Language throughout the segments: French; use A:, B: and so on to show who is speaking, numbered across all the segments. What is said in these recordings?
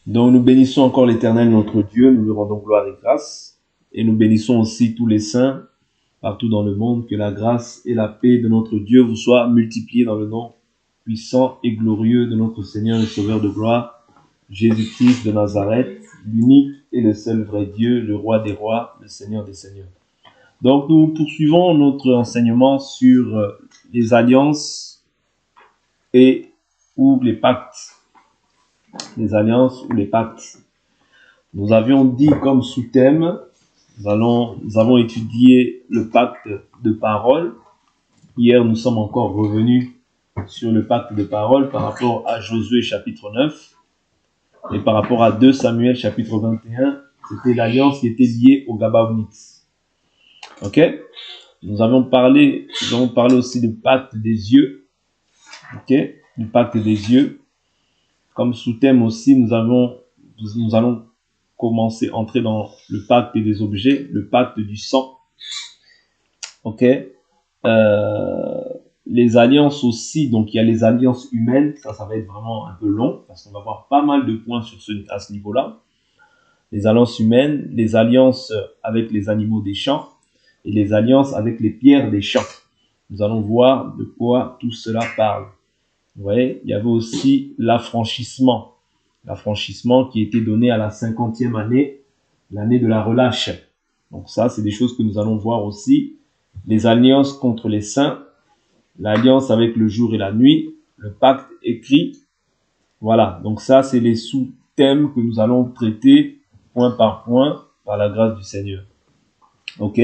A: Donc nous bénissons encore l'Éternel notre Dieu, nous lui rendons gloire et grâce, et nous bénissons aussi tous les saints partout dans le monde, que la grâce et la paix de notre Dieu vous soient multipliées dans le nom puissant et glorieux de notre Seigneur et Sauveur de gloire, Jésus-Christ de Nazareth, l'unique et le seul vrai Dieu, le roi des rois, le Seigneur des seigneurs. Donc nous poursuivons notre enseignement sur les alliances et ou les pactes. Les alliances ou les pactes. Nous avions dit comme sous-thème, nous avons étudié le pacte de parole. Hier, nous sommes encore revenus sur le pacte de parole par rapport à Josué chapitre 9 et par rapport à 2 Samuel chapitre 21. C'était l'alliance qui était liée aux Gabaonites. Ok? Nous avons parlé aussi du pacte des yeux. Ok? Du pacte des yeux. Comme sous-thème aussi, nous allons entrer dans le pacte des objets, le pacte du sang. Ok. Les alliances aussi, donc il y a les alliances humaines, ça va être vraiment un peu long, parce qu'on va voir pas mal de points à ce niveau-là. Les alliances humaines, les alliances avec les animaux des champs, et les alliances avec les pierres des champs. Nous allons voir de quoi tout cela parle. Vous voyez, il y avait aussi l'affranchissement qui était donné à la 50e année, l'année de la relâche. Donc ça, c'est des choses que nous allons voir aussi. Les alliances contre les saints, l'alliance avec le jour et la nuit, le pacte écrit. Voilà, donc ça, c'est les sous-thèmes que nous allons traiter point par point par la grâce du Seigneur. Ok?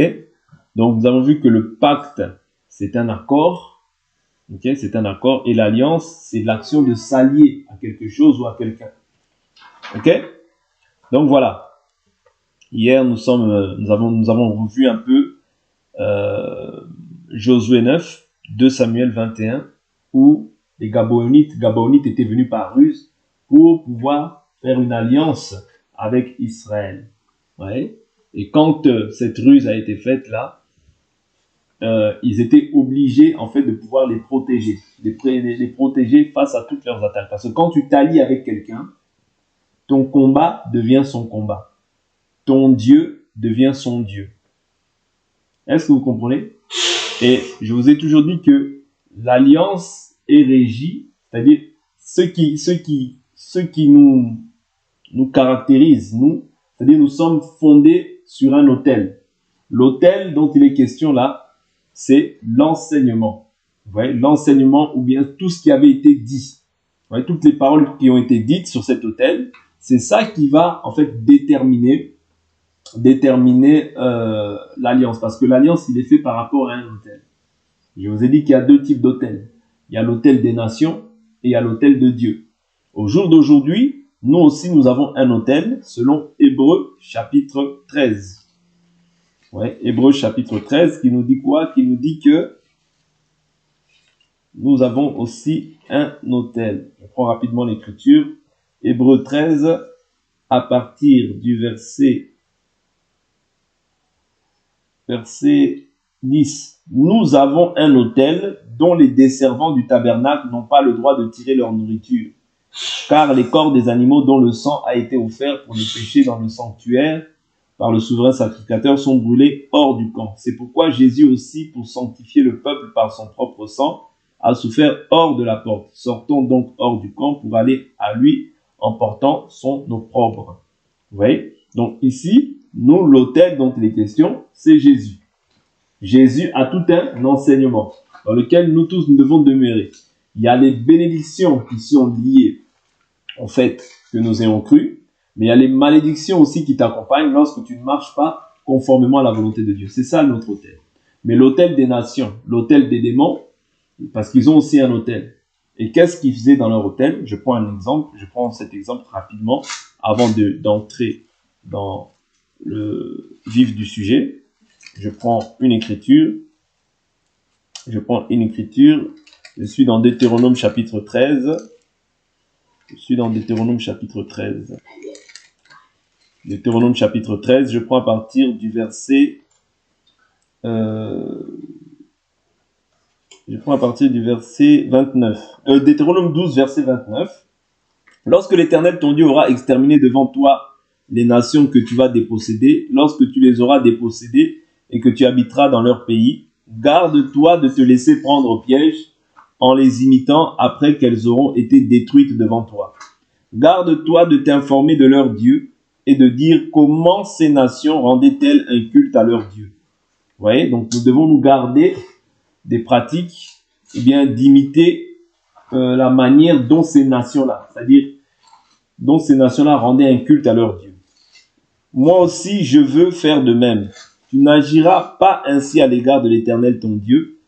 A: Donc nous avons vu que le pacte, c'est un accord. Ok, c'est un accord. Et l'alliance, c'est l'action de s'allier à quelque chose ou à quelqu'un. Ok? Donc voilà. Hier, nous avons revu un peu Josué 9, 2 Samuel 21, où les Gabaonites étaient venus par ruse pour pouvoir faire une alliance avec Israël. Ouais. Et quand cette ruse a été faite là, ils étaient obligés en fait de pouvoir les protéger face à toutes leurs attaques. Parce que quand tu t'allies avec quelqu'un, ton combat devient son combat. Ton Dieu devient son Dieu. Est-ce que vous comprenez? Et je vous ai toujours dit que l'alliance est régie, c'est-à-dire ce qui nous caractérise, nous, c'est-à-dire nous sommes fondés sur un autel. L'autel dont il est question là, c'est l'enseignement. Vous voyez, l'enseignement ou bien tout ce qui avait été dit. Vous voyez, toutes les paroles qui ont été dites sur cet autel, c'est ça qui va en fait déterminer l'alliance. Parce que l'alliance, il est fait par rapport à un autel. Je vous ai dit qu'il y a deux types d'autels. Il y a l'autel des nations et il y a l'autel de Dieu. Au jour d'aujourd'hui, nous aussi, nous avons un autel selon Hébreux chapitre 13. Ouais, Hébreux chapitre 13 qui nous dit quoi? Qui nous dit que nous avons aussi un autel. Je prends rapidement l'écriture. Hébreux 13, à partir du verset 10. Nous avons un autel dont les desservants du tabernacle n'ont pas le droit de tirer leur nourriture. Car les corps des animaux dont le sang a été offert pour les péchés dans le sanctuaire par le souverain sacrificateur sont brûlés hors du camp. C'est pourquoi Jésus aussi, pour sanctifier le peuple par son propre sang, a souffert hors de la porte. Sortons donc hors du camp pour aller à lui en portant son opprobre. Vous voyez? Donc ici, nous, l'autel dont il est question, c'est Jésus. Jésus a tout un enseignement dans lequel nous tous nous devons demeurer. Il y a les bénédictions qui sont liées au fait que nous ayons cru, mais il y a les malédictions aussi qui t'accompagnent lorsque tu ne marches pas conformément à la volonté de Dieu. C'est ça notre autel. Mais l'autel des nations, l'autel des démons, parce qu'ils ont aussi un autel. Et qu'est-ce qu'ils faisaient dans leur autel? Je prends un exemple, je prends cet exemple rapidement avant d'entrer dans le vif du sujet. Je prends une écriture. Je suis dans Deutéronome chapitre 13. Deutéronome chapitre 13, je prends à partir du verset 29. Deutéronome 12, verset 29. Lorsque l'Éternel, ton Dieu, aura exterminé devant toi les nations que tu vas déposséder, lorsque tu les auras dépossédées et que tu habiteras dans leur pays, garde-toi de te laisser prendre au piège en les imitant après qu'elles auront été détruites devant toi. Garde-toi de t'informer de leur Dieu et de dire comment ces nations rendaient-elles un culte à leur Dieu. Vous voyez, donc nous devons nous garder des pratiques, eh bien, d'imiter la manière dont ces nations-là, c'est-à-dire dont ces nations-là rendaient un culte à leur Dieu. Moi aussi, je veux faire de même. Tu n'agiras pas ainsi à l'égard de l'Éternel ton Dieu,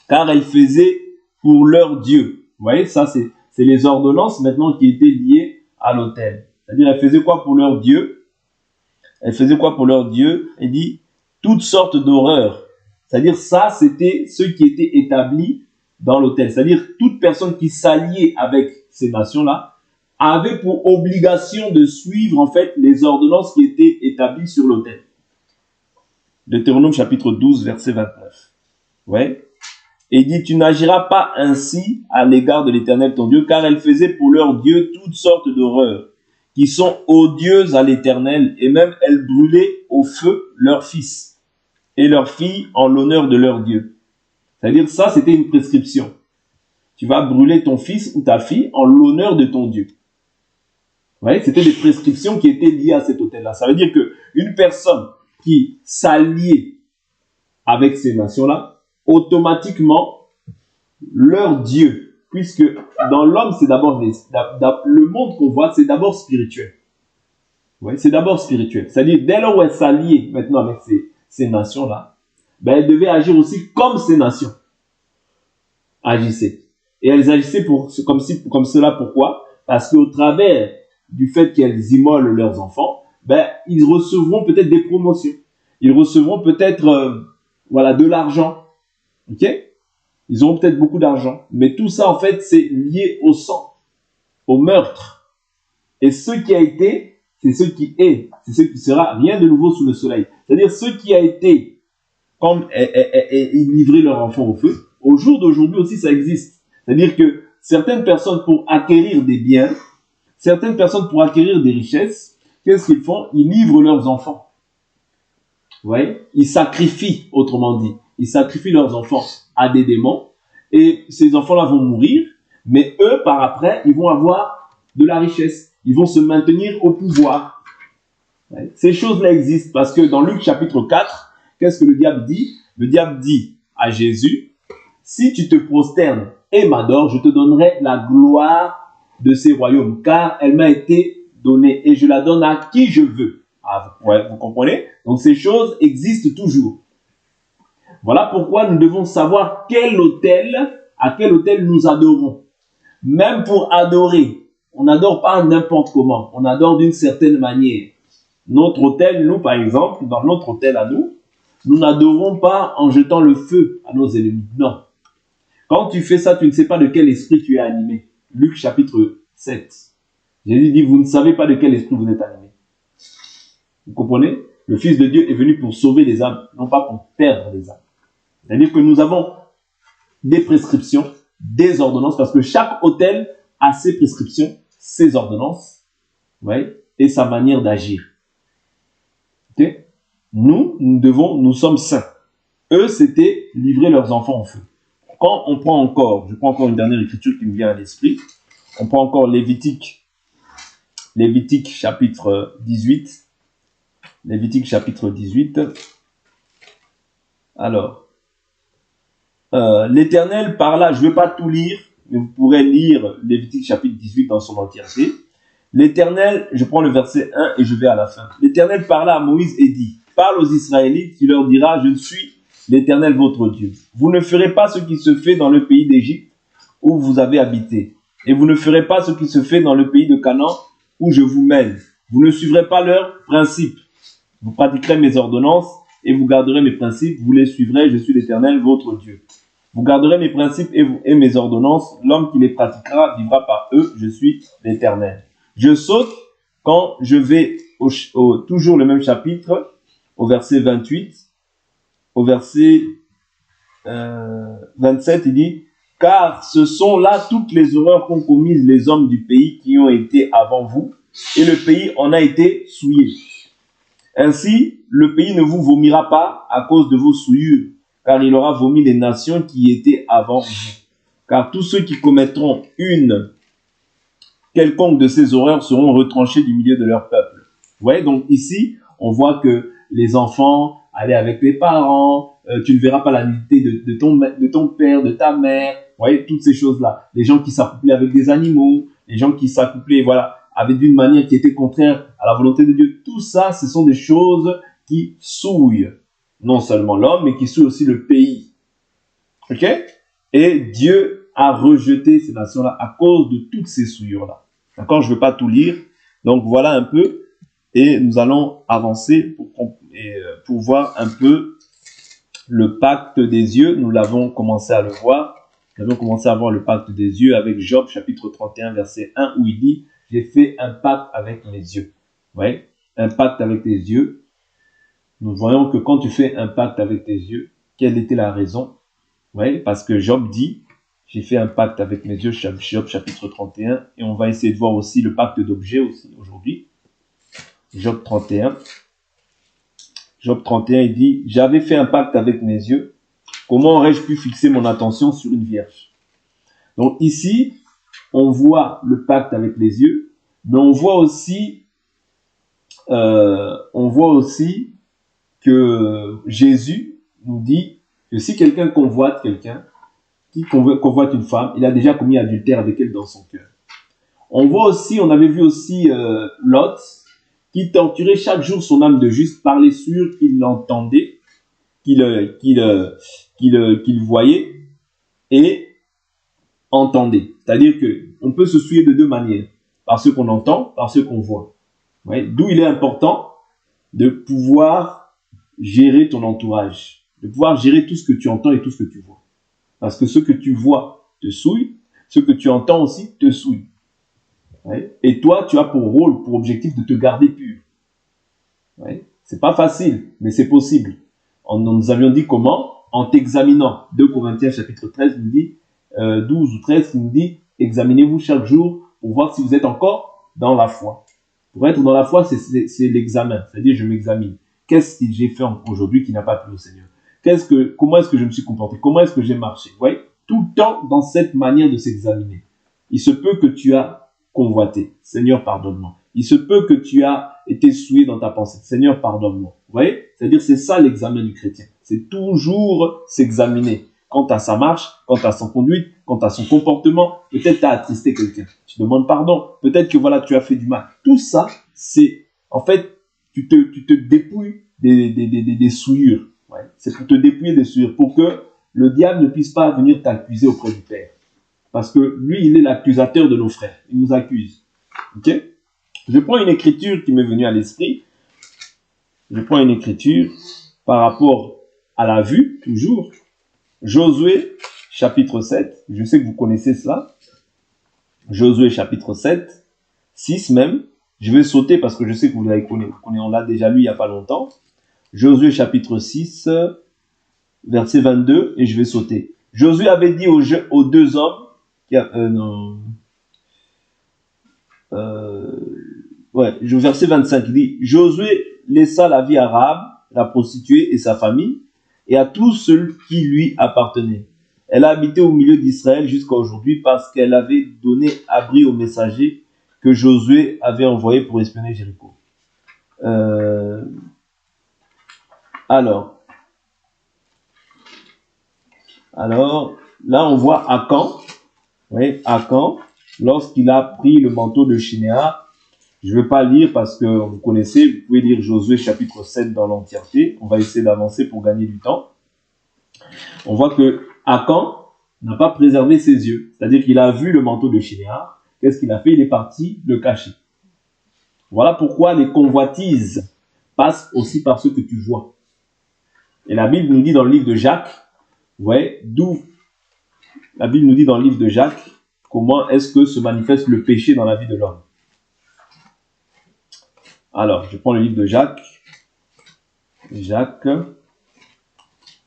A: car elle faisait pour leur Dieu. Vous voyez, ça c'est les ordonnances maintenant qui étaient liées à l'autel. C'est-à-dire, elle faisait quoi pour leur Dieu? Elle faisait quoi pour leur Dieu? Elle dit toutes sortes d'horreurs. C'est-à-dire, ça c'était ce qui était établi dans l'autel. C'est-à-dire, toute personne qui s'alliait avec ces nations-là avait pour obligation de suivre en fait les ordonnances qui étaient établies sur l'autel. Deutéronome chapitre 12, verset 29. Ouais. Et il dit, tu n'agiras pas ainsi à l'égard de l'Éternel ton Dieu, car elle faisait pour leur Dieu toutes sortes d'horreurs, qui sont odieuses à l'Éternel, et même elles brûlaient au feu leurs fils et leurs filles en l'honneur de leur Dieu. C'est-à-dire, ça, c'était une prescription. Tu vas brûler ton fils ou ta fille en l'honneur de ton Dieu. Vous voyez, c'était des prescriptions qui étaient liées à cet autel-là. Ça veut dire qu'une personne qui s'alliait avec ces nations-là, automatiquement, leur Dieu, puisque dans l'homme, c'est d'abord le monde qu'on voit, c'est d'abord spirituel. Ouais, c'est d'abord spirituel. C'est-à-dire, dès lors où elle s'alliait maintenant avec ces nations-là, ben, elle devait agir aussi comme ces nations agissaient. Et elles agissaient comme cela, pourquoi? Parce qu'au travers du fait qu'elles immolent leurs enfants, ben, ils recevront peut-être des promotions. Ils recevront peut-être de l'argent. Ok? Ils auront peut-être beaucoup d'argent. Mais tout ça, en fait, c'est lié au sang, au meurtre. Et ce qui a été, c'est ce qui est. C'est ce qui sera, rien de nouveau sous le soleil. C'est-à-dire, ce qui a été, comme ils livraient leurs enfants au feu, au jour d'aujourd'hui aussi, ça existe. C'est-à-dire que certaines personnes, pour acquérir des biens, certaines personnes, pour acquérir des richesses, qu'est-ce qu'ils font? Ils livrent leurs enfants. Vous voyez? Ils sacrifient, autrement dit. Ils sacrifient leurs enfants à des démons. Et ces enfants-là vont mourir. Mais eux, par après, ils vont avoir de la richesse. Ils vont se maintenir au pouvoir. Ouais. Ces choses-là existent parce que dans Luc chapitre 4, qu'est-ce que le diable dit? Le diable dit à Jésus, si tu te prosternes et m'adores, je te donnerai la gloire de ces royaumes, car elle m'a été donnée et je la donne à qui je veux. Ah, vous comprenez? Donc ces choses existent toujours. Voilà pourquoi nous devons savoir à quel autel nous adorons. Même pour adorer, on n'adore pas n'importe comment, on adore d'une certaine manière. Notre autel, nous par exemple, dans notre autel à nous, nous n'adorons pas en jetant le feu à nos ennemis. Non. Quand tu fais ça, tu ne sais pas de quel esprit tu es animé. Luc chapitre 7. Jésus dit, vous ne savez pas de quel esprit vous êtes animé. Vous comprenez? Le Fils de Dieu est venu pour sauver les âmes, non pas pour perdre les âmes. C'est-à-dire que nous avons des prescriptions, des ordonnances, parce que chaque autel a ses prescriptions, ses ordonnances, ouais, et sa manière d'agir. Okay? Nous sommes saints. Eux, c'était livrer leurs enfants au feu. Quand on prend encore, je prends encore une dernière écriture qui me vient à l'esprit, on prend encore Lévitique chapitre 18. Lévitique chapitre 18. Alors, l'Éternel parla, je ne vais pas tout lire, mais vous pourrez lire Lévitique chapitre 18 dans son entièreté. L'Éternel, je prends le verset 1 et je vais à la fin. L'Éternel parla à Moïse et dit, parle aux Israélites, tu leur diras, je suis l'Éternel votre Dieu. Vous ne ferez pas ce qui se fait dans le pays d'Égypte où vous avez habité. Et vous ne ferez pas ce qui se fait dans le pays de Canaan où je vous mène. Vous ne suivrez pas leurs principes. Vous pratiquerez mes ordonnances et vous garderez mes principes. Vous les suivrez, je suis l'Éternel votre Dieu. Vous garderez mes principes et mes ordonnances. L'homme qui les pratiquera vivra par eux. Je suis l'Éternel. Je saute quand je vais toujours le même chapitre, au verset 28. Au verset 27, il dit, car ce sont là toutes les horreurs qu'ont commises les hommes du pays qui ont été avant vous, et le pays en a été souillé. Ainsi, le pays ne vous vomira pas à cause de vos souillures, car il aura vomi les nations qui étaient avant vous. Car tous ceux qui commettront une quelconque de ces horreurs seront retranchés du milieu de leur peuple. Vous voyez, donc ici, on voit que les enfants, aller avec les parents, tu ne verras pas la nudité de ton père, de ta mère, vous voyez, toutes ces choses-là. Les gens qui s'accouplaient avec des animaux, les gens qui s'accouplaient, voilà, avec d'une manière qui était contraire à la volonté de Dieu. Tout ça, ce sont des choses qui souillent non seulement l'homme, mais qui souillent aussi le pays. Ok? Et Dieu a rejeté ces nations-là à cause de toutes ces souillures-là. D'accord? Je ne veux pas tout lire. Donc voilà un peu. Et nous allons avancer pour voir un peu le pacte des yeux. Nous l'avons commencé à le voir. Nous avons commencé à voir le pacte des yeux avec Job, chapitre 31, verset 1, où il dit « J'ai fait un pacte avec mes yeux. » Vous voyez? Un pacte avec tes yeux. Nous voyons que quand tu fais un pacte avec tes yeux, quelle était la raison? Vous voyez? Parce que Job dit « J'ai fait un pacte avec mes yeux », Job, chapitre 31. Et on va essayer de voir aussi le pacte d'objet aussi aujourd'hui. Job 31. Job 31, il dit « J'avais fait un pacte avec mes yeux. Comment aurais-je pu fixer mon attention sur une vierge ?» Donc ici, on voit le pacte avec les yeux, mais on voit aussi que Jésus nous dit que si quelqu'un convoite qui convoite une femme, il a déjà commis adultère avec elle dans son cœur. On avait vu aussi Lot, qui torturait chaque jour son âme de juste par les souillures qu'il l'entendait, qu'il voyait et entendait. C'est-à-dire qu'on peut se souiller de deux manières, par ce qu'on entend, par ce qu'on voit. Ouais. D'où il est important de pouvoir gérer ton entourage, de pouvoir gérer tout ce que tu entends et tout ce que tu vois. Parce que ce que tu vois te souille, ce que tu entends aussi te souille. Ouais. Et toi, tu as pour rôle, pour objectif de te garder pur. Ouais. C'est pas facile, mais c'est possible. Nous avions dit comment? En t'examinant. 2 Corinthiens chapitre 13 nous dit, 12 ou 13 qui nous dit, examinez-vous chaque jour pour voir si vous êtes encore dans la foi. Pour être dans la foi, c'est l'examen. C'est-à-dire, je m'examine. Qu'est-ce que j'ai fait aujourd'hui qui n'a pas plu au Seigneur? Comment est-ce que je me suis comporté? Comment est-ce que j'ai marché? Vous voyez? Tout le temps dans cette manière de s'examiner. Il se peut que tu as convoité. Seigneur, pardonne-moi. Il se peut que tu as été souillé dans ta pensée. Seigneur, pardonne-moi. Vous voyez? C'est-à-dire, c'est ça l'examen du chrétien. C'est toujours s'examiner. Quant à sa marche, quant à son conduite, quant à son comportement, peut-être tu as attristé quelqu'un. Tu demandes pardon. Peut-être que voilà, tu as fait du mal. Tout ça, c'est, en fait, tu te dépouilles des souillures. Ouais. C'est pour te dépouiller des souillures, pour que le diable ne puisse pas venir t'accuser auprès du Père. Parce que lui, il est l'accusateur de nos frères. Il nous accuse. Ok? Je prends une écriture qui m'est venue à l'esprit. Je prends une écriture par rapport à la vue, toujours. Josué, chapitre 7. Je sais que vous connaissez cela. Josué, chapitre 7. 6 même. Je vais sauter parce que je sais que vous l'avez connu. On l'a déjà lu il n'y a pas longtemps. Josué, chapitre 6, verset 22. Et je vais sauter. Josué avait dit aux deux hommes, verset 25, il dit, Josué laissa la vie arabe, la prostituée et sa famille, et à tous ceux qui lui appartenaient. Elle a habité au milieu d'Israël jusqu'à aujourd'hui parce qu'elle avait donné abri aux messagers que Josué avait envoyés pour espionner Jéricho. Alors, là on voit Akan, Akan, lorsqu'il a pris le manteau de Shinéa. Je ne vais pas lire parce que vous connaissez, vous pouvez lire Josué chapitre 7 dans l'entièreté. On va essayer d'avancer pour gagner du temps. On voit que Akan n'a pas préservé ses yeux. C'est-à-dire qu'il a vu le manteau de Shinéa. Qu'est-ce qu'il a fait? Il est parti le cacher. Voilà pourquoi les convoitises passent aussi par ce que tu vois. Et la Bible nous dit dans le livre de Jacques, la Bible nous dit dans le livre de Jacques, comment est-ce que se manifeste le péché dans la vie de l'homme. Alors, je prends le livre de Jacques.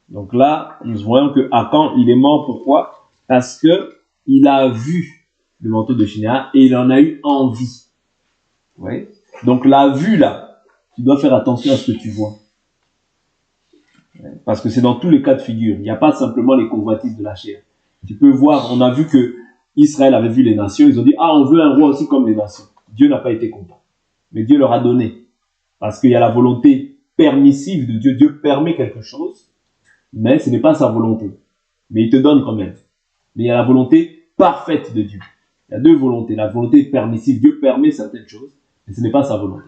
A: Donc là, nous voyons que Akan, il est mort pourquoi? Parce que il a vu le manteau de Shinéa et il en a eu envie. Ouais. Donc la vue là, tu dois faire attention à ce que tu vois. Parce que c'est dans tous les cas de figure. Il n'y a pas simplement les convoitises de la chair. Tu peux voir, on a vu que Israël avait vu les nations, ils ont dit, ah, on veut un roi aussi comme les nations. Dieu n'a pas été content. Mais Dieu leur a donné. Parce qu'il y a la volonté permissive de Dieu. Dieu permet quelque chose, mais ce n'est pas sa volonté. Mais il te donne quand même. Mais il y a la volonté parfaite de Dieu. Il y a deux volontés. La volonté permissive, Dieu permet certaines choses, mais ce n'est pas sa volonté.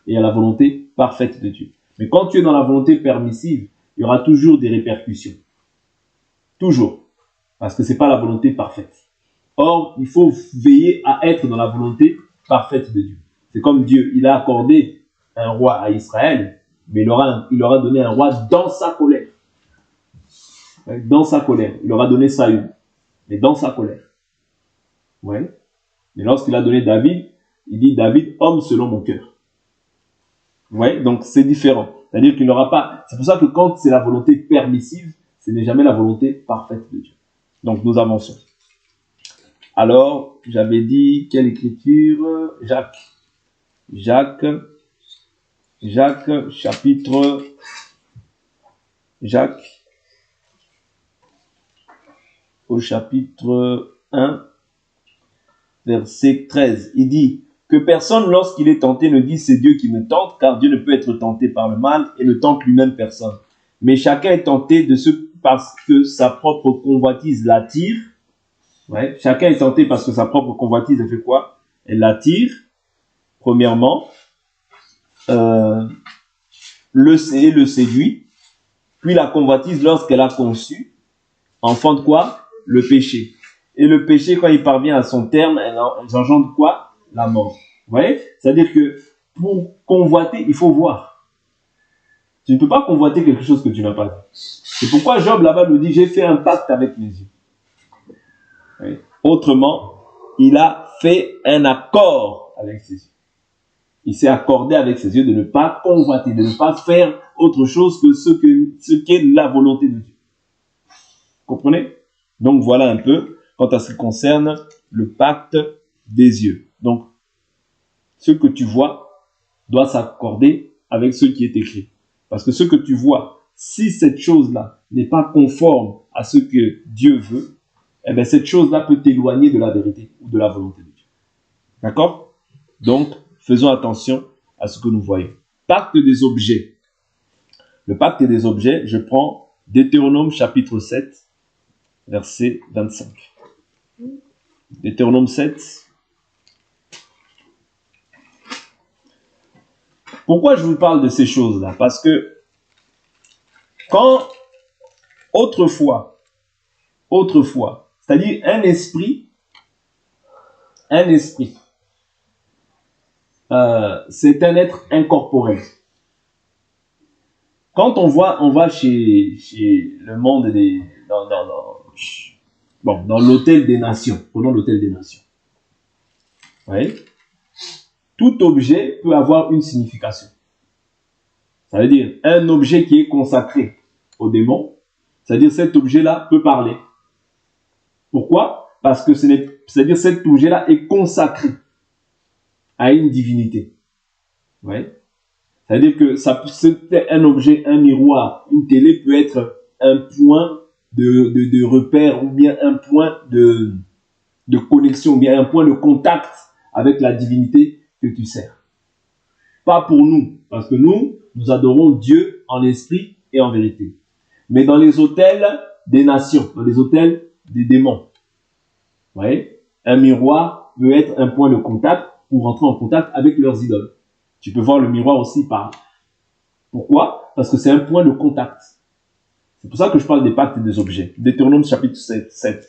A: Et il y a la volonté parfaite de Dieu. Mais quand tu es dans la volonté permissive, il y aura toujours des répercussions. Toujours. Parce que ce n'est pas la volonté parfaite. Or, il faut veiller à être dans la volonté parfaite de Dieu. C'est comme Dieu, il a accordé un roi à Israël, mais il leur a donné un roi dans sa colère. Dans sa colère. Il leur a donné Saül, mais dans sa colère. Ouais. Mais lorsqu'il a donné David, il dit David, homme selon mon cœur. Ouais, donc c'est différent. C'est-à-dire qu'il n'aura pas. C'est pour ça que quand c'est la volonté permissive, ce n'est jamais la volonté parfaite de Dieu. Donc nous avançons. Alors, j'avais dit quelle écriture? Jacques, chapitre. Jacques, au chapitre 1, verset 13. Il dit que personne, lorsqu'il est tenté, ne dise c'est Dieu qui me tente, car Dieu ne peut être tenté par le mal et ne tente lui-même personne. Mais chacun est tenté de ce parce que sa propre convoitise l'attire. Ouais. Chacun est tenté parce que sa propre convoitise, elle fait quoi? Elle l'attire, premièrement, le séduit, puis la convoitise, lorsqu'elle a conçu, enfante quoi? Le péché. Et le péché, quand il parvient à son terme, elle engendre quoi? La mort. Vous voyez? C'est-à-dire que pour convoiter, il faut voir. Tu ne peux pas convoiter quelque chose que tu n'as pas vu. C'est pourquoi Job là-bas nous dit, j'ai fait un pacte avec mes yeux. Oui. Autrement, il a fait un accord avec ses yeux. Il s'est accordé avec ses yeux de ne pas convoiter, de ne pas faire autre chose que ce qu'est la volonté de Dieu. Vous comprenez? Donc voilà un peu quant à ce qui concerne le pacte des yeux. Donc, ce que tu vois doit s'accorder avec ce qui est écrit. Parce que ce que tu vois, si cette chose-là n'est pas conforme à ce que Dieu veut, eh bien cette chose-là peut t'éloigner de la vérité ou de la volonté de Dieu. D'accord? Donc, faisons attention à ce que nous voyons. Pacte des objets. Le pacte des objets, je prends Deutéronome chapitre 7, verset 25. Deutéronome 7. Pourquoi je vous parle de ces choses-là? Parce que quand autrefois, c'est-à-dire un esprit, c'est un être incorporel. Quand on va chez le monde des, dans l'hôtel des nations, prenons l'hôtel des nations. Oui. Tout objet peut avoir une signification. Ça veut dire un objet qui est consacré au démon, c'est-à-dire cet objet-là peut parler. Pourquoi? Parce que c'est-à-dire cet objet-là est consacré à une divinité. Oui. C'est-à-dire que c'est un objet, un miroir, une télé peut être un point de repère ou bien un point de connexion ou bien un point de contact avec la divinité que tu sers. Pas pour nous, parce que nous adorons Dieu en esprit et en vérité. Mais dans les hôtels des nations, dans les hôtels des démons, vous voyez, un miroir peut être un point de contact pour rentrer en contact avec leurs idoles. Tu peux voir le miroir aussi par. Pourquoi? Parce que c'est un point de contact. C'est pour ça que je parle des pactes et des objets. Deutéronome chapitre 7.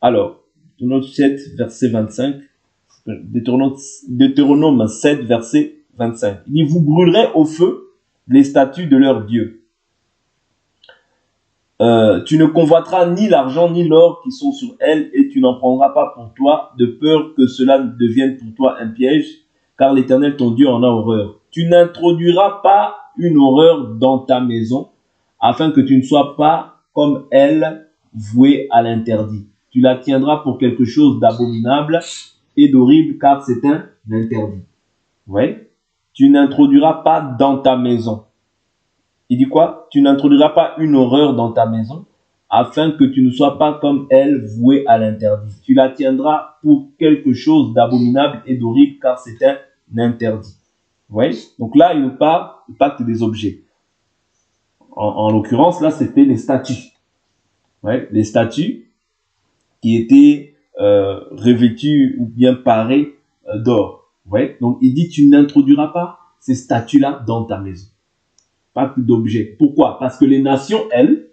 A: Alors, Deutéronome 7, verset 25. Deutéronome 7, verset 25. Il dit, vous brûlerez au feu les statues de leur Dieu. Tu ne convoiteras ni l'argent ni l'or qui sont sur elles et tu n'en prendras pas pour toi, de peur que cela devienne pour toi un piège, car l'Éternel ton Dieu en a horreur. Tu n'introduiras pas une horreur dans ta maison, afin que tu ne sois pas comme elles vouée à l'interdit. Tu la tiendras pour quelque chose d'abominable et d'horrible, car c'est un interdit. Vous voyez? Tu n'introduiras pas dans ta maison. Il dit quoi? Tu n'introduiras pas une horreur dans ta maison, afin que tu ne sois pas comme elle, vouée à l'interdit. Tu la tiendras pour quelque chose d'abominable et d'horrible, car c'est un interdit. Vous voyez? Donc là, il nous parle du pacte des objets. En l'occurrence, là, c'était les statues. Ouais, les statues qui étaient revêtues ou bien parées d'or. Ouais, donc il dit, tu n'introduiras pas ces statues-là dans ta maison. Pacte d'objets. Pourquoi? Parce que les nations, elles,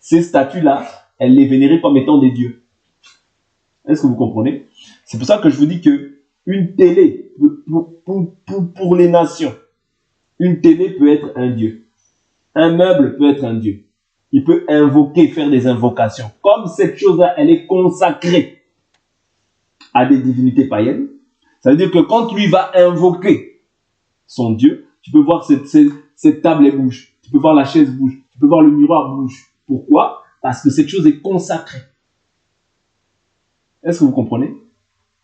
A: ces statues-là, elles les vénéraient comme étant des dieux. Est-ce que vous comprenez? C'est pour ça que je vous dis que une télé, pour les nations, une télé peut être un dieu. Un meuble peut être un dieu. Il peut invoquer, faire des invocations. Comme cette chose-là, elle est consacrée à des divinités païennes, ça veut dire que quand lui va invoquer son dieu, tu peux voir cette table bouge, tu peux voir la chaise bouge, tu peux voir le miroir bouge. Pourquoi? Parce que cette chose est consacrée. Est-ce que vous comprenez?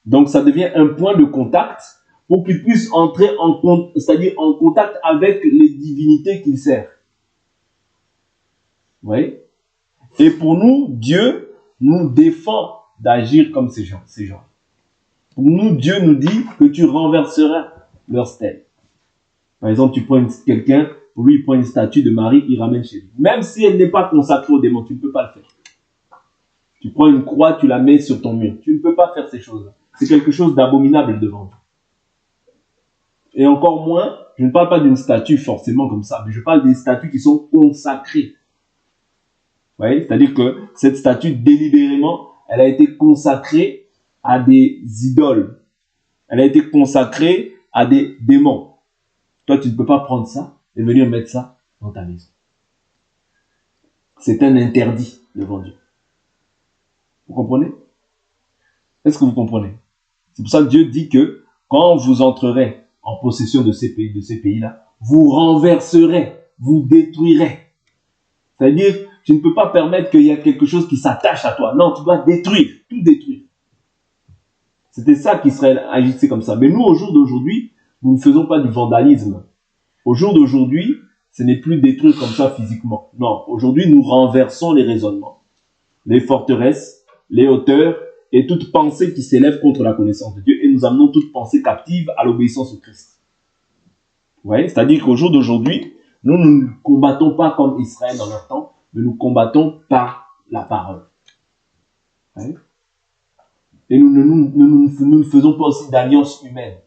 A: Donc ça devient un point de contact pour qu'il puisse entrer en contact avec les divinités qu'il sert. Vous voyez? Et pour nous, Dieu nous défend d'agir comme ces gens. Pour nous, Dieu nous dit que tu renverseras leur stèle. Par exemple, tu prends quelqu'un, pour lui, il prend une statue de Marie, il ramène chez lui. Même si elle n'est pas consacrée au démon, tu ne peux pas le faire. Tu prends une croix, tu la mets sur ton mur. Tu ne peux pas faire ces choses-là. C'est quelque chose d'abominable devant toi. Et encore moins, je ne parle pas d'une statue forcément comme ça, mais je parle des statues qui sont consacrées. Vous voyez? C'est-à-dire que cette statue, délibérément, elle a été consacrée à des idoles. Elle a été consacrée à des démons. Toi, tu ne peux pas prendre ça et venir mettre ça dans ta maison. C'est un interdit devant Dieu. Vous comprenez? Est-ce que vous comprenez? C'est pour ça que Dieu dit que quand vous entrerez en possession de ces pays-là, vous renverserez, vous détruirez. C'est-à-dire, tu ne peux pas permettre qu'il y ait quelque chose qui s'attache à toi. Non, tu dois détruire, tout détruire. C'était ça qu'Israël agissait comme ça. Mais nous, au jour d'aujourd'hui, nous ne faisons pas du vandalisme. Au jour d'aujourd'hui, ce n'est plus détruire comme ça physiquement. Non, aujourd'hui, nous renversons les raisonnements, les forteresses, les hauteurs et toute pensée qui s'élève contre la connaissance de Dieu, et nous amenons toute pensée captive à l'obéissance au Christ. Vous voyez? C'est-à-dire qu'au jour d'aujourd'hui, nous ne combattons pas comme Israël dans leur temps, mais nous combattons par la parole. Vous voyez? Et nous ne faisons pas aussi d'alliance humaine.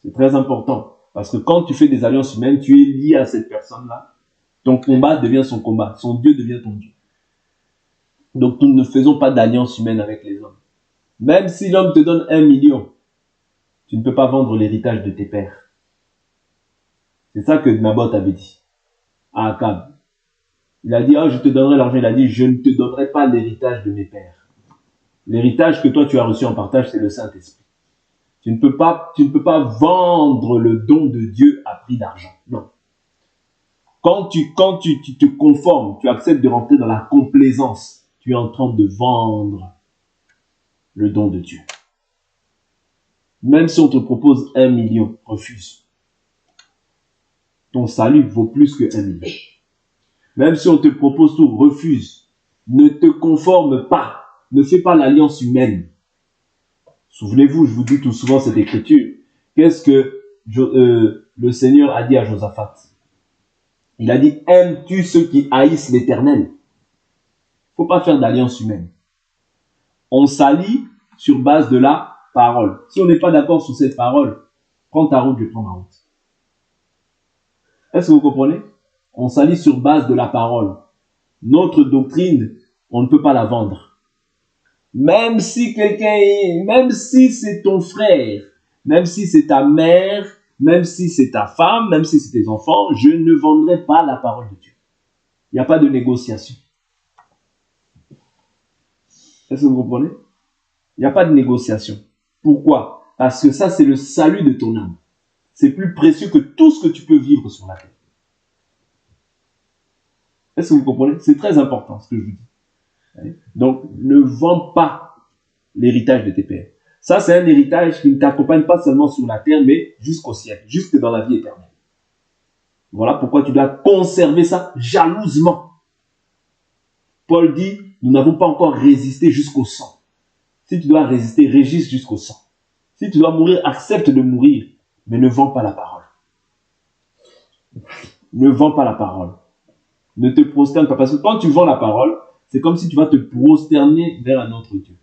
A: C'est très important. Parce que quand tu fais des alliances humaines, tu es lié à cette personne-là. Ton combat devient son combat. Son Dieu devient ton Dieu. Donc nous ne faisons pas d'alliance humaine avec les hommes. Même si l'homme te donne 1 million, tu ne peux pas vendre l'héritage de tes pères. C'est ça que Naboth avait dit à Akab. Il a dit, je te donnerai l'argent. Il a dit, je ne te donnerai pas l'héritage de mes pères. L'héritage que toi tu as reçu en partage, c'est le Saint-Esprit. Tu ne peux pas vendre le don de Dieu à prix d'argent. Non. Quand tu te conformes, tu acceptes de rentrer dans la complaisance, tu es en train de vendre le don de Dieu. Même si on te propose 1 million, refuse. Ton salut vaut plus que 1 million. Même si on te propose tout, refuse. Ne te conforme pas. Ne fais pas l'alliance humaine. Souvenez-vous, je vous dis tout souvent cette écriture. Qu'est-ce que le Seigneur a dit à Josaphat? Il a dit, aimes-tu ceux qui haïssent l'Éternel? Il ne faut pas faire d'alliance humaine. On s'allie sur base de la parole. Si on n'est pas d'accord sur cette parole, prends ta route, je prends ma route. Est-ce que vous comprenez? On s'allie sur base de la parole. Notre doctrine, on ne peut pas la vendre. Même si même si c'est ton frère, même si c'est ta mère, même si c'est ta femme, même si c'est tes enfants, je ne vendrai pas la parole de Dieu. Il n'y a pas de négociation. Est-ce que vous comprenez? Il n'y a pas de négociation. Pourquoi? Parce que ça, c'est le salut de ton âme. C'est plus précieux que tout ce que tu peux vivre sur la terre. Est-ce que vous comprenez? C'est très important ce que je vous dis. Donc, ne vends pas l'héritage de tes pères. Ça, c'est un héritage qui ne t'accompagne pas seulement sur la terre, mais jusqu'au ciel, jusque dans la vie éternelle. Voilà pourquoi tu dois conserver ça jalousement. Paul dit, nous n'avons pas encore résisté jusqu'au sang. Si tu dois résister, résiste jusqu'au sang. Si tu dois mourir, accepte de mourir, mais ne vends pas la parole. Ne vends pas la parole. Ne te prosterne pas, parce que quand tu vends la parole, c'est comme si tu vas te prosterner vers un autre Dieu.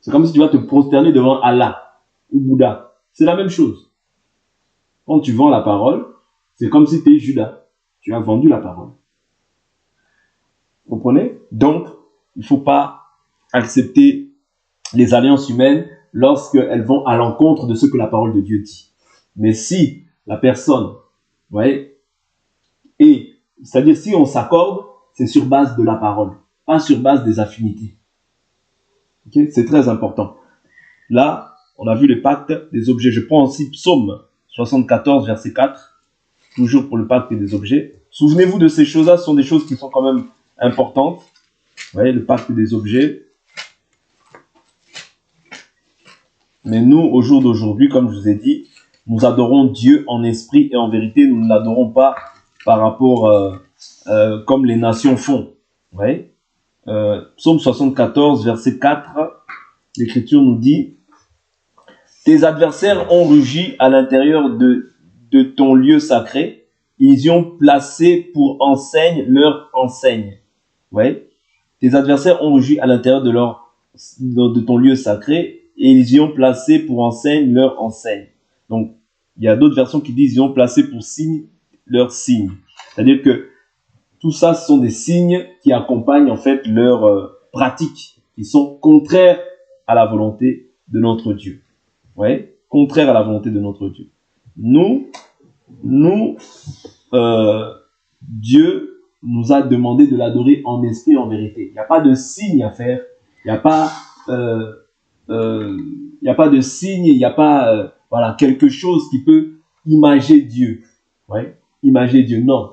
A: C'est comme si tu vas te prosterner devant Allah ou Bouddha. C'est la même chose. Quand tu vends la parole, c'est comme si tu es Judas. Tu as vendu la parole. Vous comprenez? Donc, il ne faut pas accepter les alliances humaines lorsqu'elles vont à l'encontre de ce que la parole de Dieu dit. Mais si la personne, vous voyez, c'est-à-dire si on s'accorde, c'est sur base de la parole, pas sur base des affinités. Okay? C'est très important. Là, on a vu le pacte des objets. Je prends aussi Psaume 74, verset 4, toujours pour le pacte des objets. Souvenez-vous de ces choses-là, ce sont des choses qui sont quand même importantes. Vous voyez, le pacte des objets. Mais nous, au jour d'aujourd'hui, comme je vous ai dit, nous adorons Dieu en esprit et en vérité. Nous ne l'adorons pas par rapport comme les nations font. Vous voyez, Psaume 74, verset 4, l'Écriture nous dit « Tes adversaires ont rugi à l'intérieur de ton lieu sacré. Ils y ont placé pour enseigne leur enseigne. » Vous voyez, tes adversaires ont rugi à l'intérieur de ton lieu sacré et ils y ont placé pour enseigne leur enseigne. Donc, il y a d'autres versions qui disent ils ont placé pour signe leur signe. C'est-à-dire que tout ça, ce sont des signes qui accompagnent en fait leurs pratiques, qui sont contraires à la volonté de notre Dieu. Vous voyez, contraires à la volonté de notre Dieu. Dieu nous a demandé de l'adorer en esprit et en vérité. Il n'y a pas de signe à faire. Il n'y a pas de signe, il n'y a pas voilà, quelque chose qui peut imager Dieu. Ouais? Imager Dieu, non.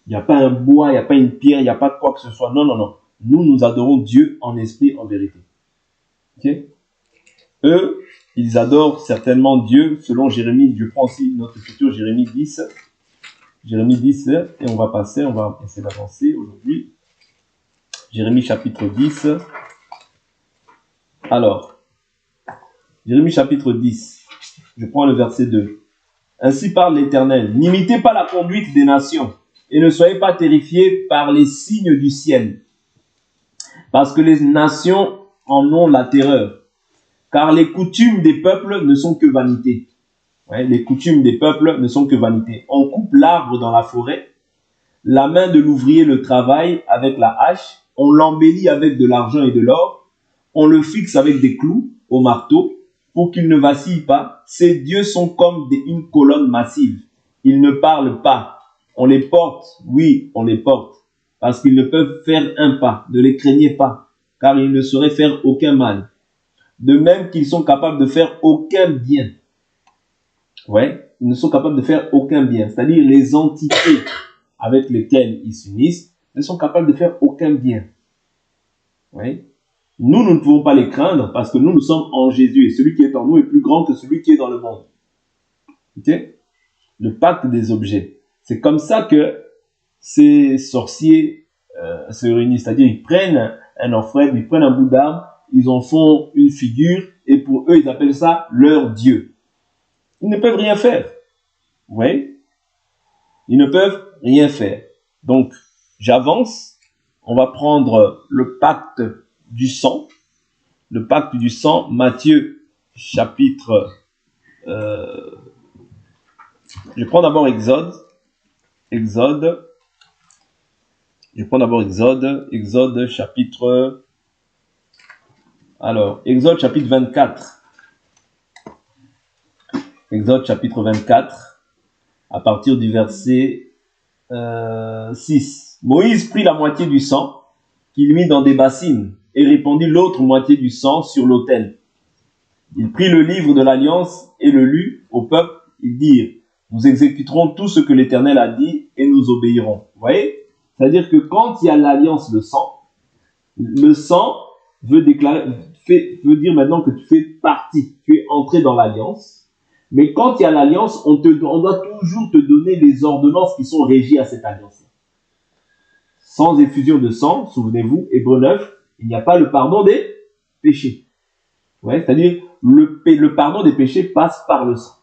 A: Il n'y a pas un bois, il n'y a pas une pierre, il n'y a pas quoi que ce soit. Non, non, non. Nous adorons Dieu en esprit, en vérité. Okay? Eux, ils adorent certainement Dieu selon Jérémie. Je prends aussi notre écriture, Jérémie 10. Jérémie 10, et on va essayer d'avancer aujourd'hui. Jérémie chapitre 10. Alors, Jérémie chapitre 10, je prends le verset 2. Ainsi parle l'Éternel, n'imitez pas la conduite des nations, et ne soyez pas terrifiés par les signes du ciel, parce que les nations en ont la terreur, car les coutumes des peuples ne sont que vanité. Ouais, les coutumes des peuples ne sont que vanité. On coupe l'arbre dans la forêt, la main de l'ouvrier le travaille avec la hache, on l'embellit avec de l'argent et de l'or, on le fixe avec des clous au marteau, pour qu'il ne vacille pas. Ces dieux sont comme une colonne massive. Ils ne parlent pas. On les porte, oui, on les porte, parce qu'ils ne peuvent faire un pas. Ne les craignez pas, car ils ne sauraient faire aucun mal. De même qu'ils sont capables de faire aucun bien. Ouais, ils ne sont capables de faire aucun bien. C'est-à-dire les entités avec lesquelles ils s'unissent ne sont capables de faire aucun bien. Ouais. Nous ne pouvons pas les craindre parce que nous sommes en Jésus et celui qui est en nous est plus grand que celui qui est dans le monde. Okay? Le pacte des objets. C'est comme ça que ces sorciers se réunissent. C'est-à-dire ils prennent un orfèvre, ils prennent un bout d'arbre, ils en font une figure et pour eux ils appellent ça leur Dieu. Ils ne peuvent rien faire. Vous voyez? Ils ne peuvent rien faire. Donc, j'avance. On va prendre le pacte du sang. Le pacte du sang, Matthieu, chapitre... je prends d'abord Exode. Exode, chapitre... Alors, Exode, chapitre 24. Exode, chapitre 24, à partir du verset 6. Moïse prit la moitié du sang, qu'il mit dans des bassines, et répandit l'autre moitié du sang sur l'autel. Il prit le livre de l'Alliance et le lut au peuple. Ils dirent, nous exécuterons tout ce que l'Éternel a dit et nous obéirons. Vous voyez? C'est-à-dire que quand il y a l'Alliance, le sang, Le sang veut dire maintenant que tu fais partie, tu es entré dans l'alliance. Mais quand il y a l'alliance, on doit toujours te donner les ordonnances qui sont régies à cette alliance. Sans effusion de sang, souvenez-vous, Hébreux 9, il n'y a pas le pardon des péchés. Ouais, c'est-à-dire, le pardon des péchés passe par le sang.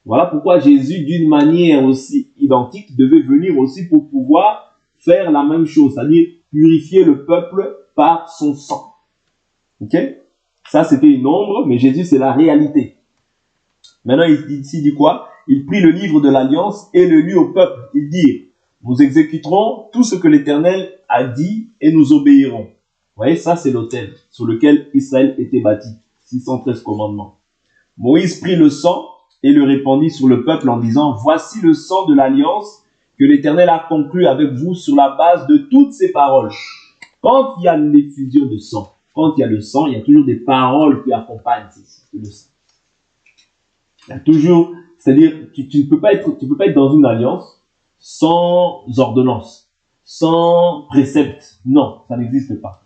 A: Voilà pourquoi Jésus, d'une manière aussi identique, devait venir aussi pour pouvoir faire la même chose, c'est-à-dire purifier le peuple par son sang. Ok? Ça, c'était une ombre, mais Jésus, c'est la réalité. Maintenant, il dit quoi? Il prit le livre de l'Alliance et le lut au peuple. Il dit, nous exécuterons tout ce que l'Éternel a dit et nous obéirons. Vous voyez, ça, c'est l'autel sur lequel Israël était bâti. 613 commandements. Moïse prit le sang et le répandit sur le peuple en disant, voici le sang de l'Alliance que l'Éternel a conclu avec vous sur la base de toutes ces paroles. Quand il y a l'effusion de sang, quand il y a le sang, il y a toujours des paroles qui accompagnent le sang. Il y a toujours, c'est-à-dire, tu ne peux pas être dans une alliance sans ordonnance, sans précepte. Non, ça n'existe pas.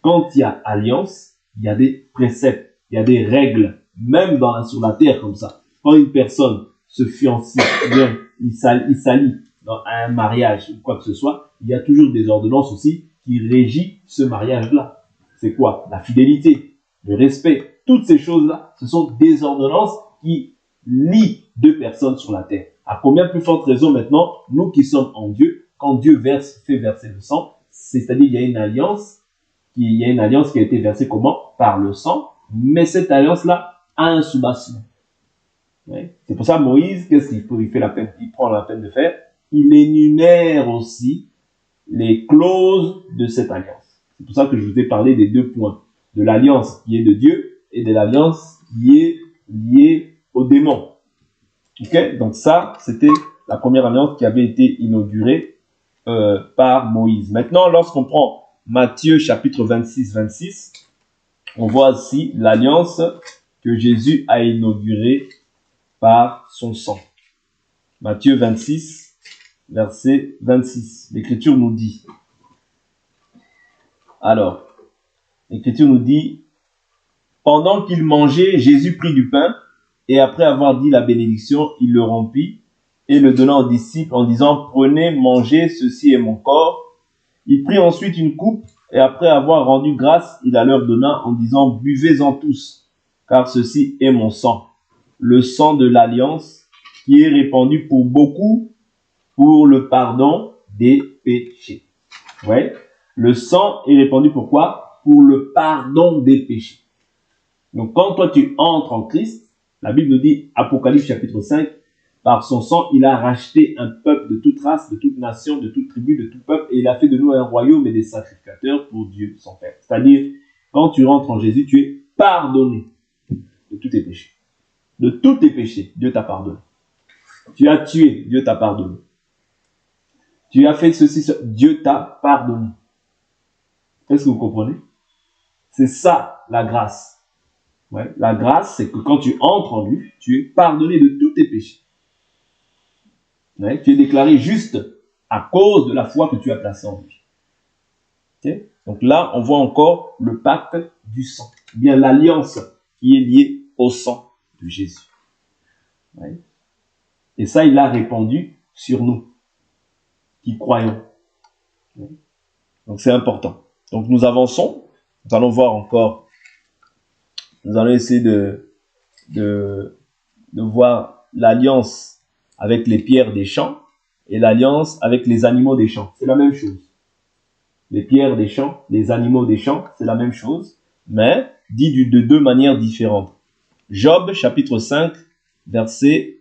A: Quand il y a alliance, il y a des préceptes, il y a des règles, même sur la terre comme ça. Quand une personne se fiancie, bien, il s'allie dans un mariage ou quoi que ce soit, il y a toujours des ordonnances aussi qui régissent ce mariage-là. C'est quoi? La fidélité, le respect, toutes ces choses-là, ce sont des ordonnances qui lient deux personnes sur la terre. À combien plus forte raison maintenant, nous qui sommes en Dieu, quand Dieu fait verser le sang, c'est-à-dire il y a une alliance qui a été versée comment? Par le sang, mais cette alliance-là a un soubassement. Ouais. C'est pour ça Moïse, qu'est-ce qu'il faut? Il prend la peine de faire. Il énumère aussi les clauses de cette alliance. C'est pour ça que je vous ai parlé des deux points. De l'alliance qui est de Dieu et de l'alliance qui est liée au démon. Ok? Donc ça, c'était la première alliance qui avait été inaugurée par Moïse. Maintenant, lorsqu'on prend Matthieu chapitre 26, on voit aussi l'alliance que Jésus a inaugurée par son sang. Matthieu 26, verset 26. L'Écriture nous dit. Alors, l'Écriture nous dit, pendant qu'il mangeait, Jésus prit du pain, et après avoir dit la bénédiction, il le rompit, et le donna aux disciples en disant, prenez, mangez, ceci est mon corps. Il prit ensuite une coupe, et après avoir rendu grâce, il la leur donna en disant, buvez-en tous, car ceci est mon sang, le sang de l'alliance, qui est répandu pour beaucoup, pour le pardon des péchés. Ouais. Le sang est répandu pourquoi? Pour le pardon des péchés. Donc quand toi tu entres en Christ, la Bible nous dit, Apocalypse chapitre 5, par son sang, il a racheté un peuple de toute race, de toute nation, de toute tribu, de tout peuple, et il a fait de nous un royaume et des sacrificateurs pour Dieu son Père. C'est-à-dire, quand tu rentres en Jésus, tu es pardonné de tous tes péchés. De tous tes péchés, Dieu t'a pardonné. Tu as tué, Dieu t'a pardonné. Tu as fait ceci, Dieu t'a pardonné. Est-ce que vous comprenez? C'est ça, la grâce. Ouais. La grâce, c'est que quand tu entres en lui, tu es pardonné de tous tes péchés. Ouais. Tu es déclaré juste à cause de la foi que tu as placée en lui. Okay? Donc là, on voit encore le pacte du sang. Bien l'alliance qui est liée au sang de Jésus. Ouais. Et ça, il l'a répandu sur nous, qui croyons. Ouais. Donc c'est important. Donc nous avançons. Nous allons voir encore. Nous allons essayer de voir l'alliance avec les pierres des champs et l'alliance avec les animaux des champs. C'est la même chose. Les pierres des champs, les animaux des champs, c'est la même chose, mais dit de deux manières différentes. Job chapitre 5, verset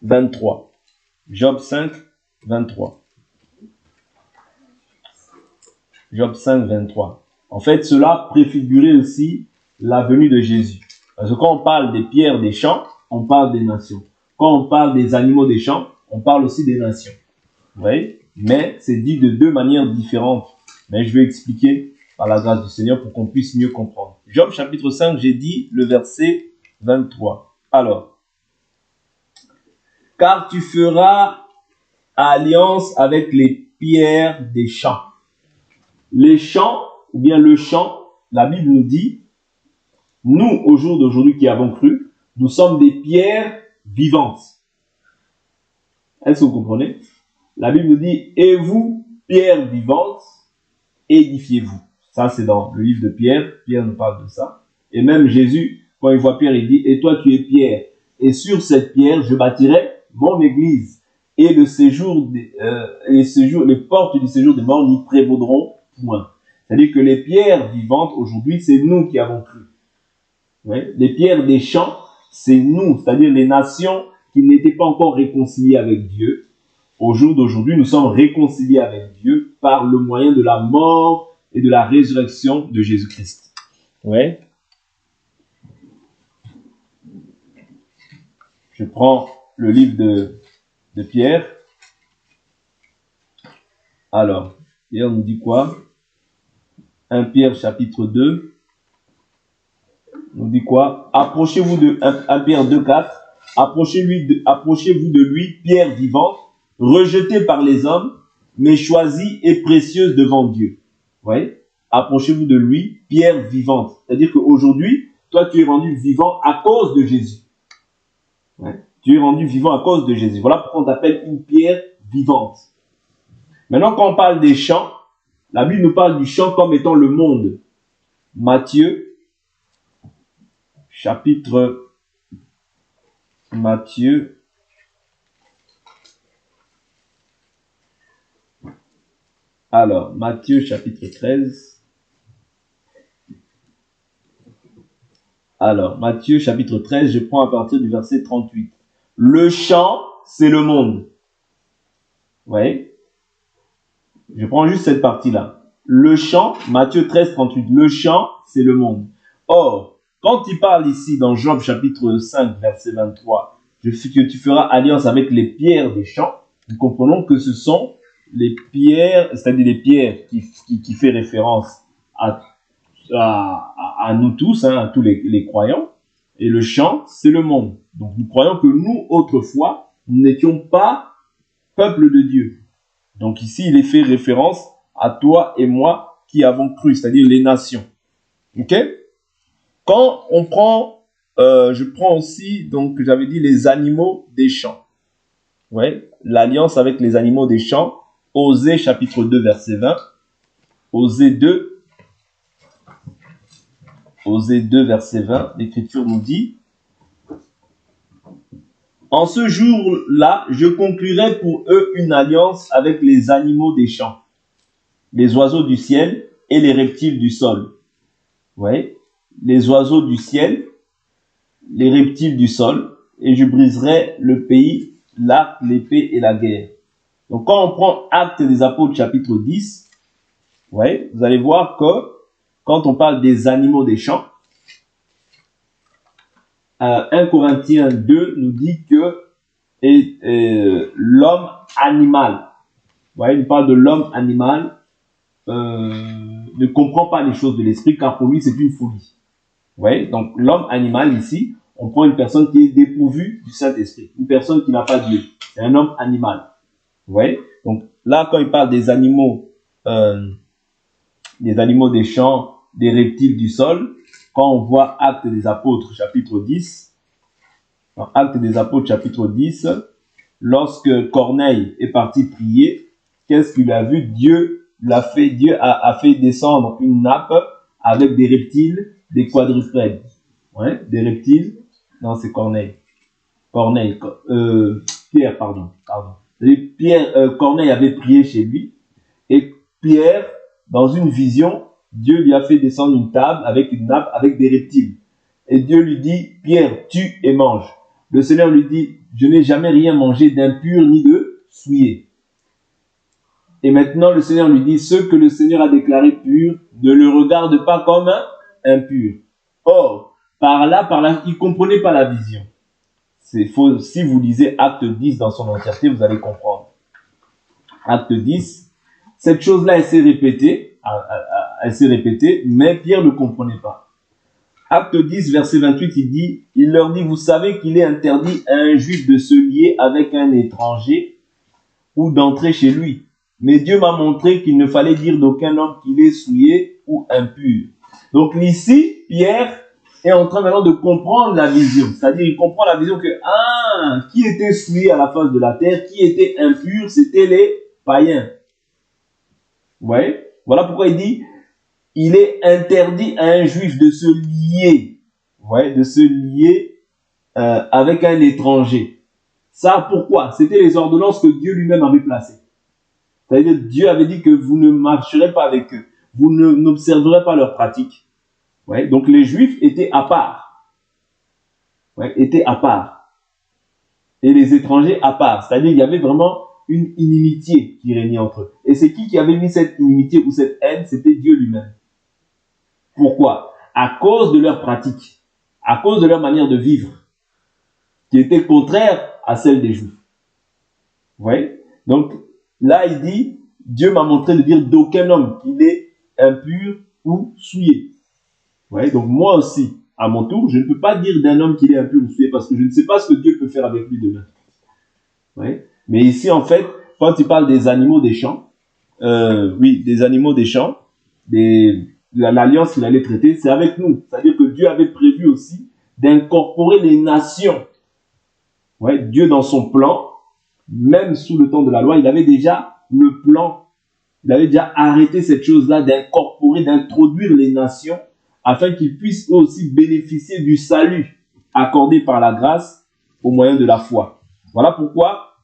A: 23. Job 5, 23. Job 5, 23. En fait, cela préfigurait aussi la venue de Jésus. Parce que quand on parle des pierres des champs, on parle des nations. Quand on parle des animaux des champs, on parle aussi des nations. Vous voyez? Mais c'est dit de deux manières différentes. Mais je vais expliquer par la grâce du Seigneur pour qu'on puisse mieux comprendre. Job chapitre 5, j'ai dit le verset 23. Alors, car tu feras alliance avec les pierres des champs. Les champs, ou bien le champ, la Bible nous dit, nous, au jour d'aujourd'hui qui avons cru, nous sommes des pierres vivantes. Est-ce que vous comprenez? La Bible nous dit, et vous, pierres vivantes, édifiez-vous. Ça, c'est dans le livre de Pierre. Pierre nous parle de ça. Et même Jésus, quand il voit Pierre, il dit, et toi, tu es Pierre. Et sur cette pierre, je bâtirai mon église. Et les portes du séjour des morts n'y prévaudront point. C'est-à-dire que les pierres vivantes, aujourd'hui, c'est nous qui avons cru. Ouais. Les pierres des champs, c'est nous, c'est-à-dire les nations qui n'étaient pas encore réconciliées avec Dieu. Au jour d'aujourd'hui, nous sommes réconciliés avec Dieu par le moyen de la mort et de la résurrection de Jésus-Christ. Ouais. Je prends le livre de Pierre. Alors, Pierre nous dit quoi? 1 Pierre chapitre 2. Nous dit quoi? Approchez-vous de 1 Pierre 2, 4. Approchez-vous de lui, pierre vivante, rejetée par les hommes, mais choisie et précieuse devant Dieu. Ouais. Approchez-vous de lui, pierre vivante. C'est-à-dire qu'aujourd'hui, toi, tu es rendu vivant à cause de Jésus. Ouais. Tu es rendu vivant à cause de Jésus. Voilà pourquoi on t'appelle une pierre vivante. Maintenant, quand on parle des champs, la Bible nous parle du champ comme étant le monde. Matthieu, chapitre chapitre 13. Alors, Matthieu chapitre 13, je prends à partir du verset 38. Le champ, c'est le monde. Vous voyez? Je prends juste cette partie-là. Le champ, Matthieu 13, 38. Le champ, c'est le monde. Or, quand il parle ici dans Job chapitre 5, verset 23, que tu feras alliance avec les pierres des champs, nous comprenons que ce sont les pierres, c'est-à-dire les pierres qui fait référence à nous tous, hein, à tous les croyants. Et le champ, c'est le monde. Donc nous croyons que nous, autrefois, nous n'étions pas peuple de Dieu. Donc ici, il est fait référence à toi et moi qui avons cru, c'est-à-dire les nations. Ok? Quand on prend, je prends aussi, donc j'avais dit les animaux des champs. Ouais, l'alliance avec les animaux des champs. Osée chapitre 2 verset 20. Osée 2 verset 20. L'Écriture nous dit: en ce jour-là, je conclurai pour eux une alliance avec les animaux des champs, les oiseaux du ciel et les reptiles du sol. Ouais, les oiseaux du ciel, les reptiles du sol, et je briserai le pays, l'arc, l'épée et la guerre. Donc quand on prend Actes des Apôtres chapitre 10, ouais, vous allez voir que quand on parle des animaux des champs, 1 Corinthiens 2 nous dit que l'homme animal, ouais, il parle de l'homme animal, ne comprend pas les choses de l'esprit, car pour lui c'est une folie. Ouais, donc l'homme animal ici, on prend une personne qui est dépourvue du Saint-Esprit, une personne qui n'a pas Dieu, c'est un homme animal. Ouais, donc là quand il parle des animaux des champs, des reptiles du sol, quand on voit Actes des Apôtres chapitre 10, dans Actes des Apôtres chapitre 10, lorsque Corneille est parti prier, qu'est-ce qu'il a vu? Dieu a fait descendre une nappe avec des reptiles, des quadrupèdes. Ouais, des reptiles. Non, c'est Corneille. Pierre, pardon. Corneille avait prié chez lui, et Pierre, dans une vision, Dieu lui a fait descendre une table avec une nappe avec des reptiles. Et Dieu lui dit: Pierre, tue et mange. Le Seigneur lui dit: je n'ai jamais rien mangé d'impur ni de souillé. Et maintenant le Seigneur lui dit: ce que le Seigneur a déclaré pur, ne le regarde pas comme impur. Or, par là, il ne comprenait pas la vision. C'est faux. Si vous lisez Acte 10 dans son entièreté, vous allez comprendre. Acte 10, cette chose-là, elle s'est répétée, mais Pierre ne comprenait pas. Acte 10, verset 28, il leur dit: vous savez qu'il est interdit à un juif de se lier avec un étranger ou d'entrer chez lui. mais Dieu m'a montré qu'il ne fallait dire d'aucun homme qu'il est souillé ou impur. Donc ici, Pierre est en train maintenant de comprendre la vision. C'est-à-dire, il comprend la vision que, qui était souillé à la face de la terre, qui était impur, c'était les païens. Vous voyez? Voilà pourquoi il dit, il est interdit à un juif de se lier, vous voyez, de se lier avec un étranger. Ça, pourquoi? C'était les ordonnances que Dieu lui-même avait placées. C'est-à-dire, Dieu avait dit que vous ne marcherez pas avec eux, vous n'observerez pas leurs pratiques. Ouais, donc les Juifs étaient à part. Ouais, étaient à part. Et les étrangers à part. C'est-à-dire qu'il y avait vraiment une inimitié qui régnait entre eux. Et c'est qui avait mis cette inimitié ou cette haine? C'était Dieu lui-même. Pourquoi? À cause de leurs pratiques, à cause de leur manière de vivre, qui était contraire à celle des Juifs. Vous voyez? Donc là, il dit, Dieu m'a montré de dire d'aucun homme qu'il est impur ou souillé. Vous voyez? Donc moi aussi, à mon tour, je ne peux pas dire d'un homme qu'il est impur ou souillé parce que je ne sais pas ce que Dieu peut faire avec lui demain. Vous voyez? Mais ici, en fait, quand il parle des animaux des champs, des animaux des champs, l'alliance qu'il allait traiter, c'est avec nous. C'est-à-dire que Dieu avait prévu aussi d'incorporer les nations. Ouais, Dieu, dans son plan, même sous le temps de la loi, il avait déjà le plan, il avait déjà arrêté cette chose-là d'incorporer, d'introduire les nations afin qu'ils puissent aussi bénéficier du salut accordé par la grâce au moyen de la foi. Voilà pourquoi,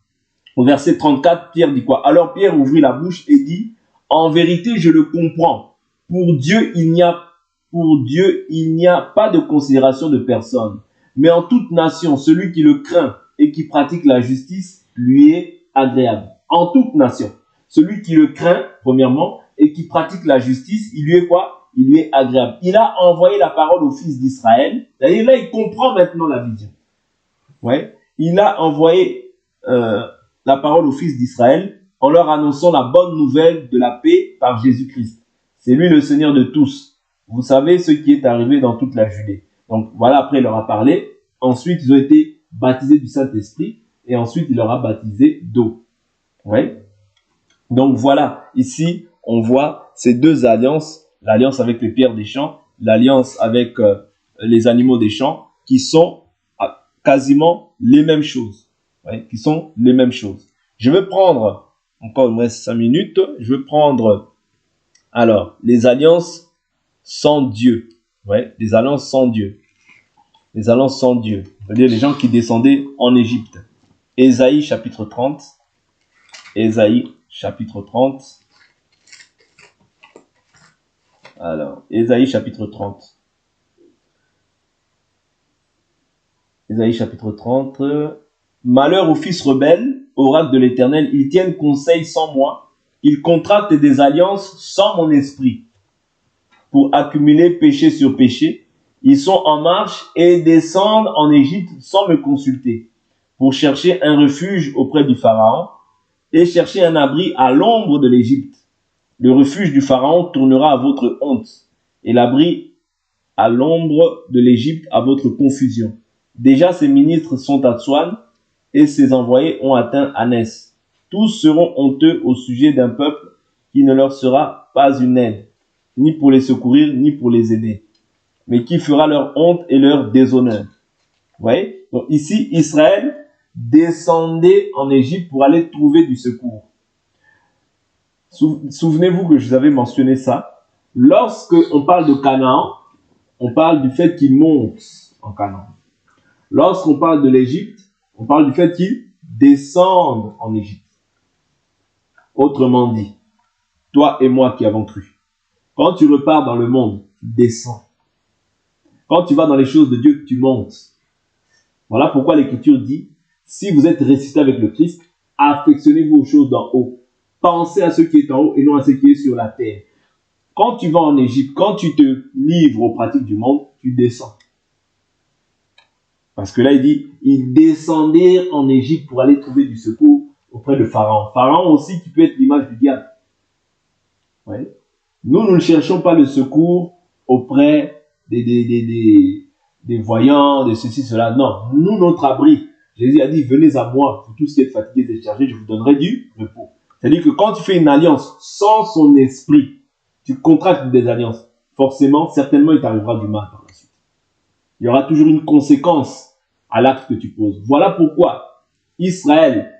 A: au verset 34, Pierre dit quoi? Alors Pierre ouvrit la bouche et dit, en vérité, je le comprends. Pour Dieu, il n'y a pas de considération de personne. Mais en toute nation, celui qui le craint et qui pratique la justice lui est agréable. En toute nation, celui qui le craint, premièrement, et qui pratique la justice, il lui est quoi? Il lui est agréable. Il a envoyé la parole aux fils d'Israël. C'est-à-dire là, il comprend maintenant la vision. Ouais. Il a envoyé la parole aux fils d'Israël en leur annonçant la bonne nouvelle de la paix par Jésus-Christ. C'est lui le Seigneur de tous. Vous savez ce qui est arrivé dans toute la Judée. Donc voilà, après il leur a parlé. Ensuite, ils ont été baptisés du Saint-Esprit. Et ensuite, il leur a baptisé d'eau. Ouais. Donc voilà, ici, on voit ces deux alliances. L'alliance avec les pierres des champs, l'alliance avec les animaux des champs, qui sont quasiment les mêmes choses. Ouais, qui sont les mêmes choses. Je vais prendre, encore il me reste 5 minutes, je vais prendre, alors, les alliances sans Dieu. Ouais, les alliances sans Dieu. Les alliances sans Dieu. C'est-à-dire les gens qui descendaient en Égypte. Ésaïe chapitre 30. Ésaïe chapitre 30. Alors, Ésaïe chapitre 30. Ésaïe chapitre 30. Malheur aux fils rebelles, oracle de l'Éternel, ils tiennent conseil sans moi, ils contractent des alliances sans mon esprit, pour accumuler péché sur péché. Ils sont en marche et descendent en Égypte sans me consulter, pour chercher un refuge auprès du Pharaon et chercher un abri à l'ombre de l'Égypte. Le refuge du Pharaon tournera à votre honte, et l'abri à l'ombre de l'Égypte à votre confusion. Déjà ses ministres sont à Tsoan, et ses envoyés ont atteint Anès. Tous seront honteux au sujet d'un peuple qui ne leur sera pas une aide, ni pour les secourir, ni pour les aider, mais qui fera leur honte et leur déshonneur. Vous voyez? Donc ici, Israël descendait en Égypte pour aller trouver du secours. Souvenez-vous que je vous avais mentionné ça. Lorsque on parle de Canaan, on parle du fait qu'ils montent en Canaan. Lorsqu'on parle de l'Égypte, on parle du fait qu'ils descendent en Égypte. Autrement dit, toi et moi qui avons cru, quand tu repars dans le monde, tu descends. Quand tu vas dans les choses de Dieu, tu montes. Voilà pourquoi l'Écriture dit, si vous êtes ressuscité avec le Christ, affectionnez-vous aux choses d'en haut. Pensez à ce qui est en haut et non à ce qui est sur la terre. Quand tu vas en Égypte, quand tu te livres aux pratiques du monde, tu descends. Parce que là, il dit, ils descendaient en Égypte pour aller trouver du secours auprès de Pharaon. Pharaon aussi qui peut être l'image du diable. Ouais. Nous ne cherchons pas le secours auprès des voyants, de ceci, cela. Non, nous, notre abri. Jésus a dit, venez à moi, vous tous qui êtes fatigués et chargés, je vous donnerai du repos. C'est-à-dire que quand tu fais une alliance sans son esprit, tu contractes des alliances. Forcément, certainement, il t'arrivera du mal par la suite. Il y aura toujours une conséquence à l'acte que tu poses. Voilà pourquoi Israël,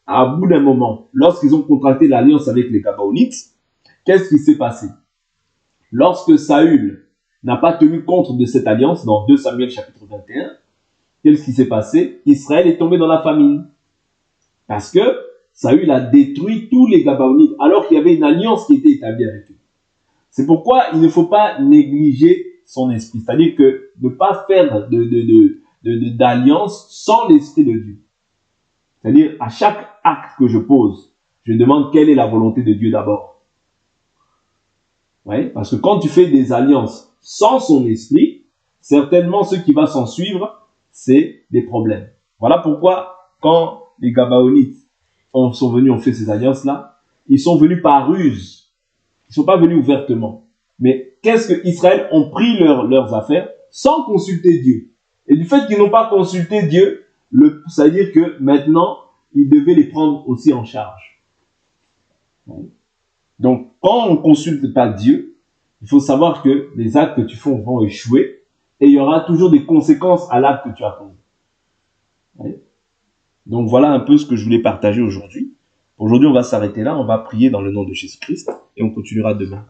A: à bout d'un moment, lorsqu'ils ont contracté l'alliance avec les Gabaonites, qu'est-ce qui s'est passé? Lorsque Saül n'a pas tenu compte de cette alliance, dans 2 Samuel chapitre 21, qu'est-ce qui s'est passé? Israël est tombé dans la famine. Parce que Saül a détruit tous les Gabaonites, alors qu'il y avait une alliance qui était établie avec eux. C'est pourquoi il ne faut pas négliger son esprit. C'est-à-dire que ne pas faire d'alliance sans l'esprit de Dieu. C'est-à-dire, à chaque acte que je pose, je demande quelle est la volonté de Dieu d'abord. Ouais, parce que quand tu fais des alliances sans son esprit, certainement ce qui va s'en suivre, c'est des problèmes. Voilà pourquoi, quand les Gabaonites sont venus, ont fait ces alliances-là, ils sont venus par ruse. Ils ne sont pas venus ouvertement. Mais qu'est-ce que Israël ont pris leurs affaires sans consulter Dieu? Et du fait qu'ils n'ont pas consulté Dieu, ça veut dire que maintenant, ils devaient les prendre aussi en charge. Donc, quand on ne consulte pas Dieu, il faut savoir que les actes que tu fais vont échouer et il y aura toujours des conséquences à l'acte que tu as posé. Donc, voilà un peu ce que je voulais partager aujourd'hui. Aujourd'hui, on va s'arrêter là, on va prier dans le nom de Jésus-Christ et on continuera demain.